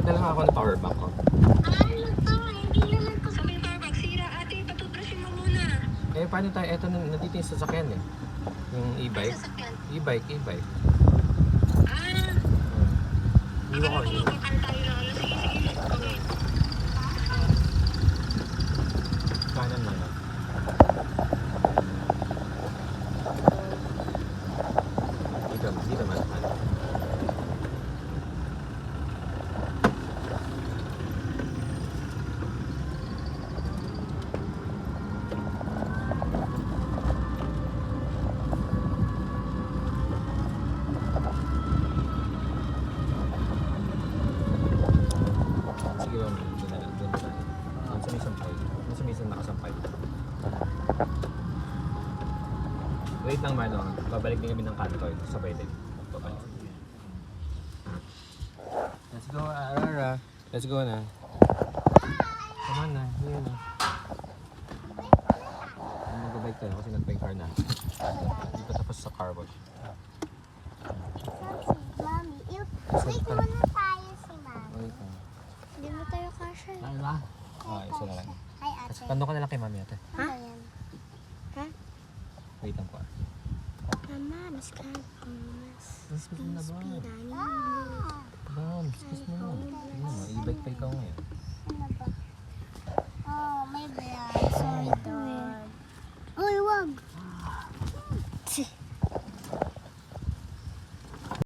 Magdadala nga ako ng power bank ko. Hindi naman ko sa power bank. Sira, ate, patutrashin mo muna. Eh, paano tayo? Eto, nandito yung sasakyan eh. Yung e-bike. Sasakyan. E-bike. Iwan ko. Magkakal tayo lang. Sige, sige. Okay. Kanan na. Dito man. Sige ba, doon na lang. Doon sa may sampay. Doon sa may nakasampay. Wait lang, Mano. Babalik din kami ng kanto. Sabay din. Babalik. Let's go, Arara. Let's go na. Come on na. Here na. Mag-bike tayo kasi nag-bike car na. Hindi pa tapos sa car wash. Mami, wait muna tayo si Mami. Wait lang. Hindi mo tayo kasha. Ano ba? Ah, isa na lang. Hi, ate. Tanong ka na lang kay Mami ate. Ano yan? Ha? Wait lang po. Mama, mas mas. Kiss mo na ba? Ah! Bam, kiss mo na. Tingnan mo, e-bike pa ikaw ngayon. Ano ba? Oh, may blood. Sorry, dog. Uy, wag.